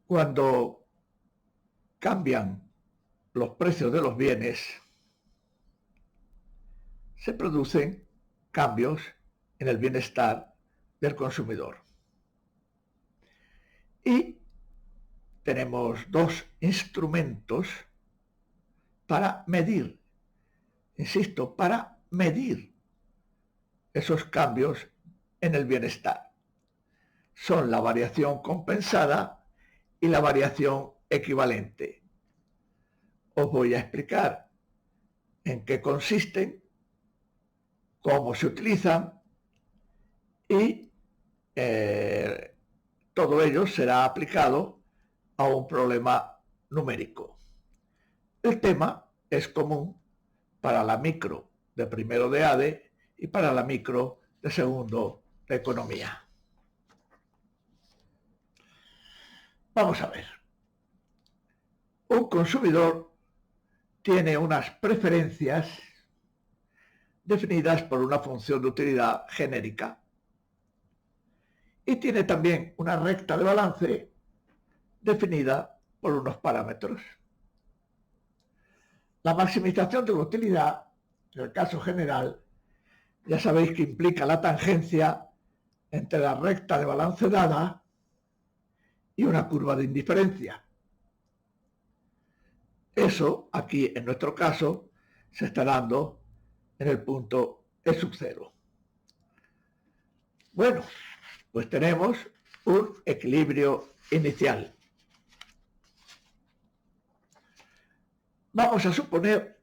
Cuando cambian los precios de los bienes, se producen cambios en el bienestar del consumidor. Y tenemos dos instrumentos para medir, insisto, para medir esos cambios en el bienestar. Son la variación compensada y la variación equivalente. Os voy a explicar en qué consisten, cómo se utilizan y todo ello será aplicado a un problema numérico. El tema es común para la micro de primero de ADE y para la micro de segundo de economía. Vamos a ver. Un consumidor tiene unas preferencias definidas por una función de utilidad genérica y tiene también una recta de balance definida por unos parámetros. La maximización de la utilidad, en el caso general, ya sabéis que implica la tangencia entre la recta de balance dada y una curva de indiferencia. Eso, aquí en nuestro caso, se está dando en el punto E sub 0. Bueno, pues tenemos un equilibrio inicial. Vamos a suponer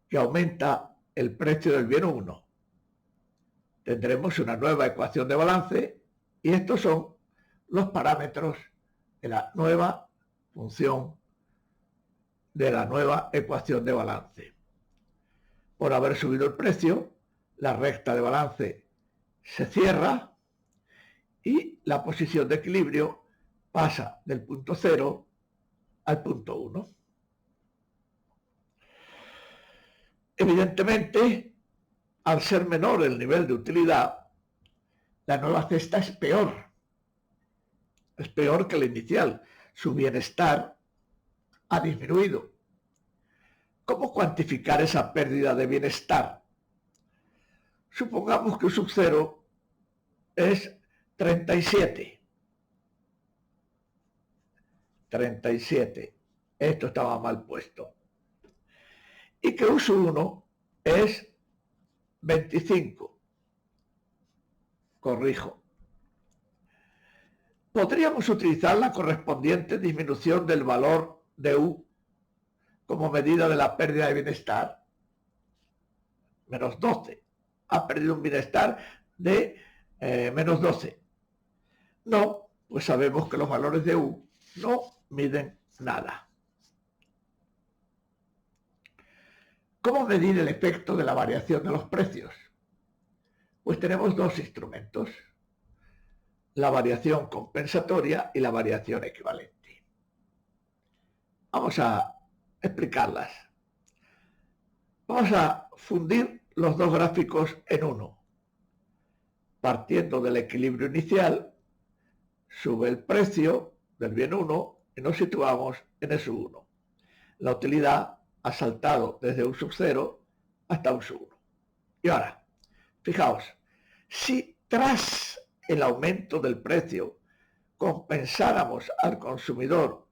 que aumenta el precio del bien 1. Tendremos una nueva ecuación de balance y estos son los parámetros de la nueva función de la nueva ecuación de balance. Por haber subido el precio, la recta de balance se cierra y la posición de equilibrio pasa del punto 0 al punto 1. Evidentemente, al ser menor el nivel de utilidad, la nueva cesta es peor. Es peor que la inicial. Su bienestar ha disminuido. ¿Cómo cuantificar esa pérdida de bienestar? Supongamos que U sub 0 es 37. 37. Esto estaba mal puesto. Y que U sub 1 es 25. Corrijo. Podríamos utilizar la correspondiente disminución del valor de U como medida de la pérdida de bienestar. Menos 12. Ha perdido un bienestar de menos 12. No, pues sabemos que los valores de U no miden nada. ¿Cómo medir el efecto de la variación de los precios? Pues tenemos dos instrumentos, la variación compensatoria y la variación equivalente. Vamos a explicarlas. Vamos a fundir los dos gráficos en uno. Partiendo del equilibrio inicial, sube el precio del bien 1 y nos situamos en E sub 1. La utilidad ha saltado desde U sub 0 hasta U sub 1. Y ahora, fijaos, si tras el aumento del precio compensáramos al consumidor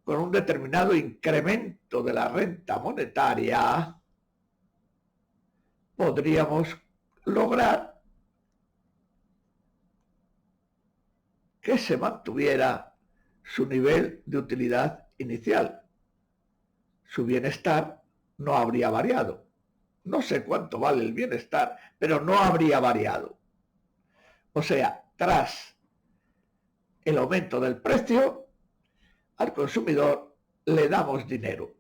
con un determinado incremento de la renta monetaria, podríamos lograr que se mantuviera su nivel de utilidad inicial. Su bienestar no habría variado. No sé cuánto vale el bienestar, pero no habría variado. O sea, tras el aumento del precio, al consumidor le damos dinero.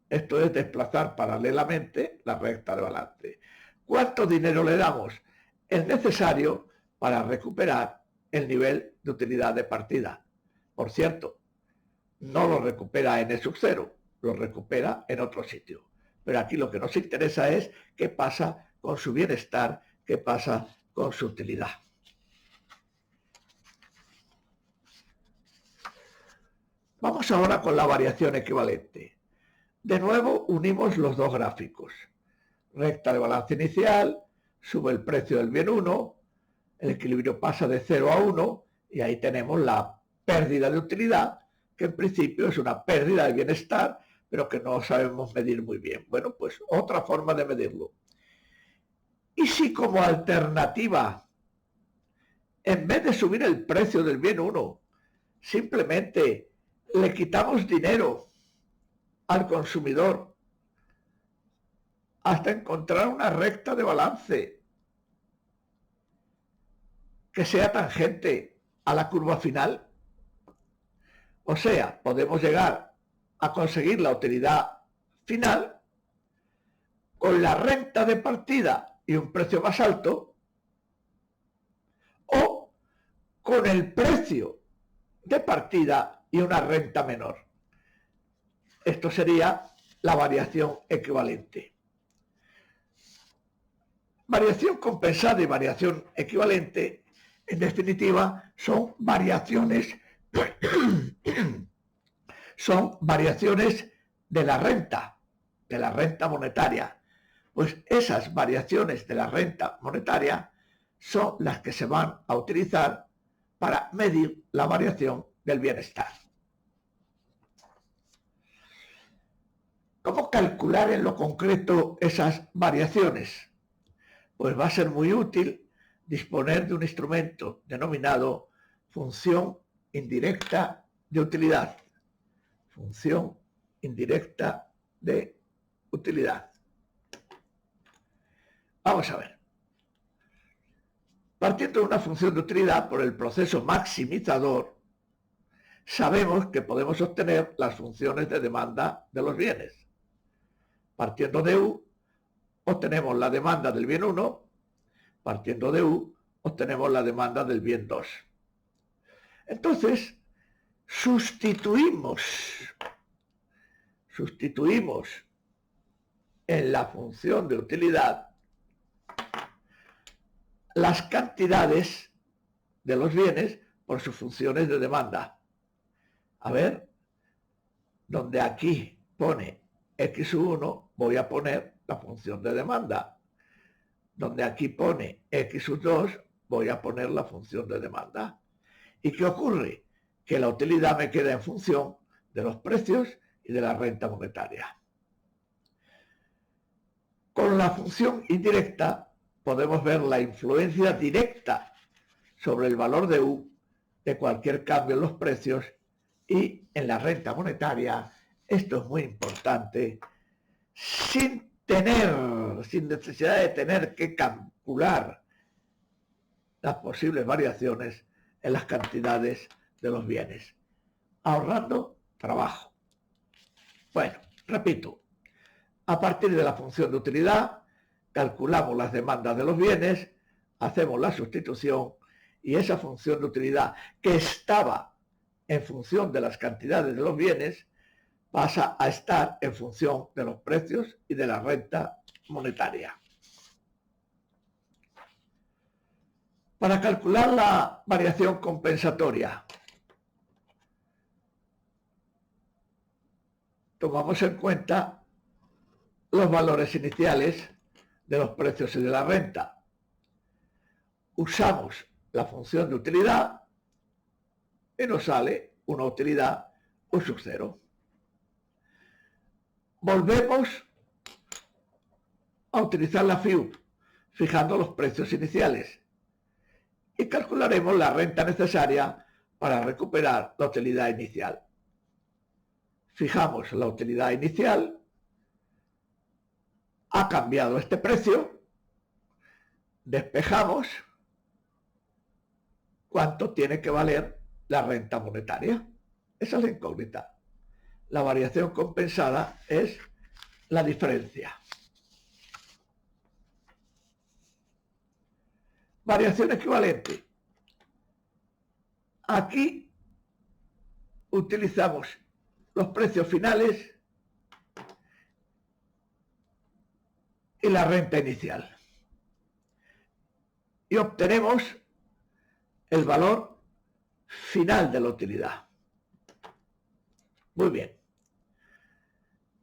Esto es desplazar paralelamente la recta de balance. ¿Cuánto dinero le damos? El necesario para recuperar el nivel de utilidad de partida. Por cierto, no lo recupera en E sub 0, lo recupera en otro sitio. Pero aquí lo que nos interesa es qué pasa con su bienestar, qué pasa con su utilidad. Vamos ahora con la variación equivalente. De nuevo unimos los dos gráficos. Recta de balance inicial, sube el precio del bien 1, el equilibrio pasa de 0 a 1 y ahí tenemos la pérdida de utilidad, que en principio es una pérdida de bienestar, pero que no sabemos medir muy bien. Bueno, pues otra forma de medirlo. ¿Y si como alternativa, en vez de subir el precio del bien 1, simplemente le quitamos dinero al consumidor hasta encontrar una recta de balance que sea tangente a la curva final? O sea, podemos llegar a conseguir la utilidad final con la renta de partida y un precio más alto, o con el precio de partida y una renta menor. Esto sería la variación equivalente. Variación compensada y variación equivalente, en definitiva, son variaciones de la renta monetaria. Pues esas variaciones de la renta monetaria son las que se van a utilizar para medir la variación del bienestar. ¿Cómo calcular en lo concreto esas variaciones? Pues va a ser muy útil disponer de un instrumento denominado función indirecta de utilidad. Función indirecta de utilidad. Vamos a ver. Partiendo de una función de utilidad por el proceso maximizador, sabemos que podemos obtener las funciones de demanda de los bienes. Partiendo de U, obtenemos la demanda del bien 1, partiendo de U, obtenemos la demanda del bien 2. Entonces, sustituimos en la función de utilidad las cantidades de los bienes por sus funciones de demanda. A ver, donde aquí pone X1, voy a poner la función de demanda. Donde aquí pone X2, voy a poner la función de demanda. ¿Y qué ocurre? Que la utilidad me queda en función de los precios y de la renta monetaria. Con la función indirecta podemos ver la influencia directa sobre el valor de U de cualquier cambio en los precios y en la renta monetaria. Esto es muy importante, sin necesidad de tener que calcular las posibles variaciones en las cantidades de los bienes, ahorrando trabajo. Bueno, repito, a partir de la función de utilidad, calculamos las demandas de los bienes, hacemos la sustitución y esa función de utilidad que estaba en función de las cantidades de los bienes pasa a estar en función de los precios y de la renta monetaria. Para calcular la variación compensatoria, tomamos en cuenta los valores iniciales de los precios y de la renta. Usamos la función de utilidad y nos sale una utilidad U sub 0. Volvemos a utilizar la FIUP, fijando los precios iniciales, y calcularemos la renta necesaria para recuperar la utilidad inicial. Fijamos la utilidad inicial, ha cambiado este precio, despejamos cuánto tiene que valer la renta monetaria. Esa es la incógnita. La variación compensada es la diferencia. Variación equivalente. Aquí utilizamos los precios finales y la renta inicial. Y obtenemos el valor final de la utilidad. Muy bien.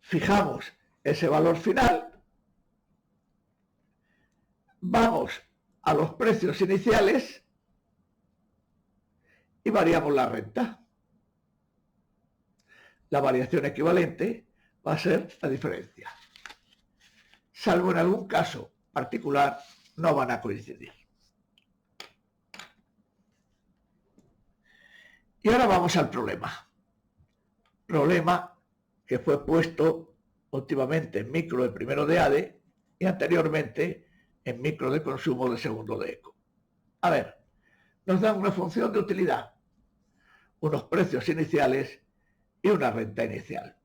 Fijamos ese valor final. Vamos a los precios iniciales y variamos la renta. La variación equivalente va a ser la diferencia. Salvo en algún caso particular, no van a coincidir. Y ahora vamos al problema. Problema que fue puesto últimamente en micro de primero de ADE y anteriormente en micro de consumo de segundo de ECO. A ver, nos dan una función de utilidad, unos precios iniciales y una renta inicial.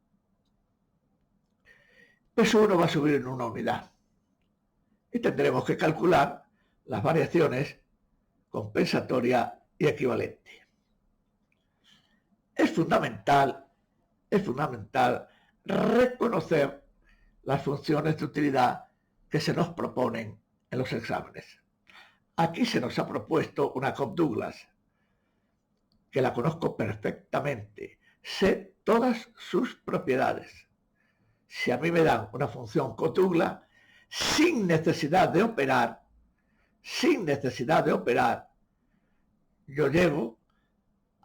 Peso 1 va a subir en una unidad y tendremos que calcular las variaciones compensatoria y equivalente. Es fundamental reconocer las funciones de utilidad que se nos proponen en los exámenes. Aquí se nos ha propuesto una Cobb-Douglas, que la conozco perfectamente, sé todas sus propiedades. Si a mí me dan una función Cobb-Douglas, sin necesidad de operar, yo llego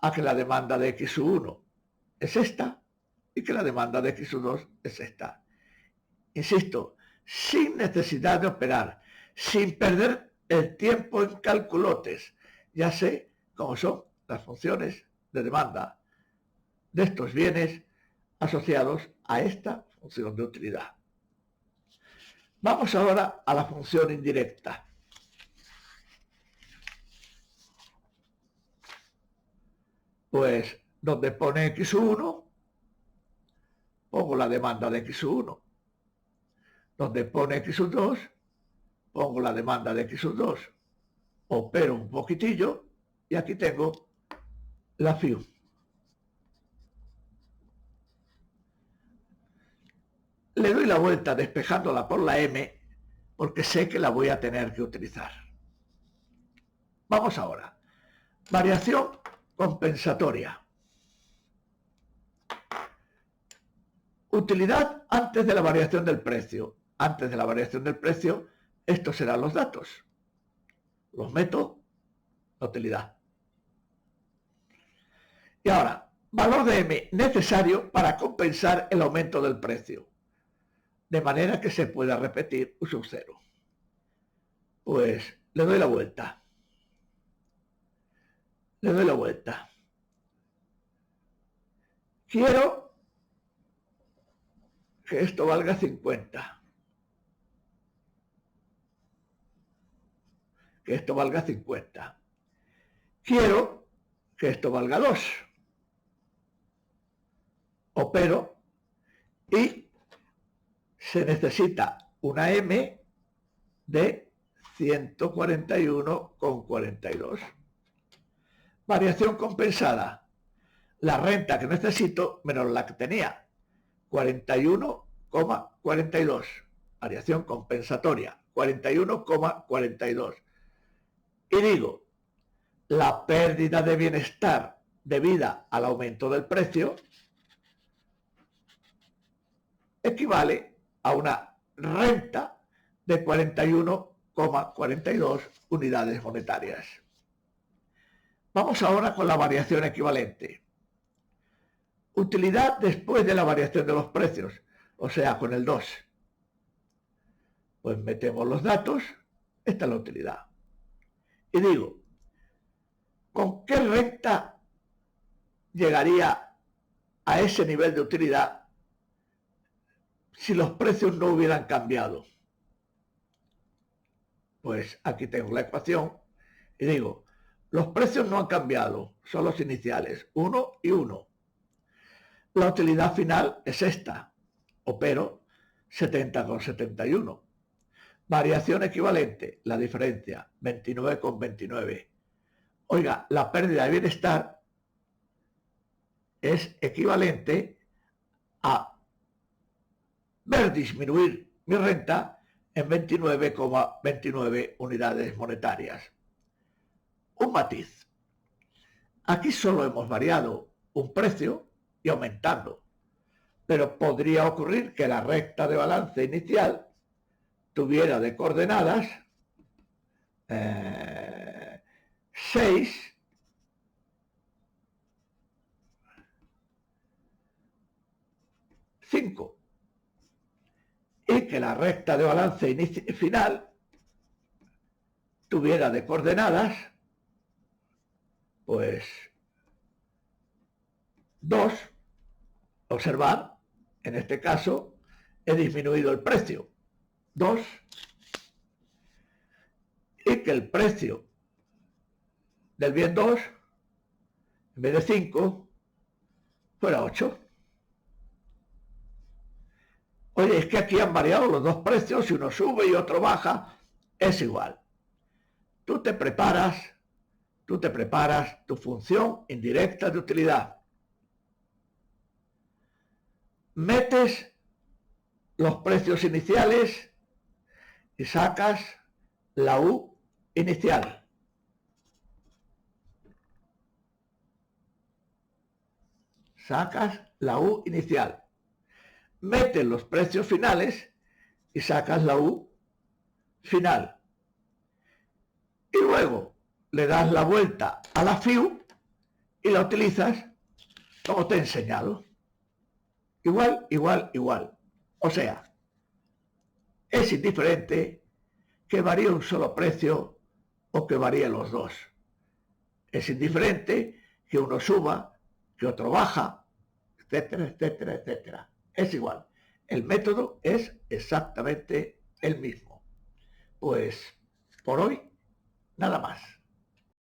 a que la demanda de X1 es esta y que la demanda de X2 es esta. Insisto, sin necesidad de operar, sin perder el tiempo en calculotes. Ya sé cómo son las funciones de demanda de estos bienes asociados a esta función de utilidad. Vamos ahora a la función indirecta. Pues donde pone X1, pongo la demanda de X1. Donde pone X2, pongo la demanda de X2. Opero un poquitillo y aquí tengo la FIU. Le doy la vuelta despejándola por la M porque sé que la voy a tener que utilizar. Vamos ahora. Variación compensatoria. Utilidad antes de la variación del precio. Antes de la variación del precio, estos serán los datos. Los meto, la utilidad. Y ahora, valor de M necesario para compensar el aumento del precio, de manera que se pueda repetir U sub 0. Pues le doy la vuelta. Quiero que esto valga 50. Que esto valga 50. Quiero que esto valga 2. Opero y se necesita una M de 141,42. Variación compensada. La renta que necesito menos la que tenía. 41,42. Variación compensatoria. 41,42. Y digo, la pérdida de bienestar debida al aumento del precio equivale a una renta de 41,42 unidades monetarias. Vamos ahora con la variación equivalente. Utilidad después de la variación de los precios, o sea, con el 2. Pues metemos los datos, esta es la utilidad. Y digo, ¿con qué renta llegaría a ese nivel de utilidad si los precios no hubieran cambiado? Pues aquí tengo la ecuación y digo, los precios no han cambiado, son los iniciales, 1 y 1. La utilidad final es esta, opero 70,71. Variación equivalente, la diferencia, 29,29. Oiga, la pérdida de bienestar es equivalente a ver disminuir mi renta en 29,29 unidades monetarias. Un matiz. Aquí solo hemos variado un precio y aumentando. Pero podría ocurrir que la recta de balance inicial tuviera de coordenadas 6, 5, y que la recta de balance final tuviera de coordenadas pues 2. Observad, en este caso he disminuido el precio 2, y que el precio del bien 2 en vez de 5 fuera 8. Oye, es que aquí han variado los dos precios, si uno sube y otro baja, es igual. Tú te preparas tu función indirecta de utilidad. Metes los precios iniciales y sacas la U inicial. Sacas la U inicial. Metes los precios finales y sacas la U final. Y luego le das la vuelta a la FIU y la utilizas como te he enseñado. Igual, igual, igual. O sea, es indiferente que varíe un solo precio o que varíen los dos. Es indiferente que uno suba, que otro baja, etcétera, etcétera, etcétera. Es igual. El método es exactamente el mismo. Pues por hoy, nada más.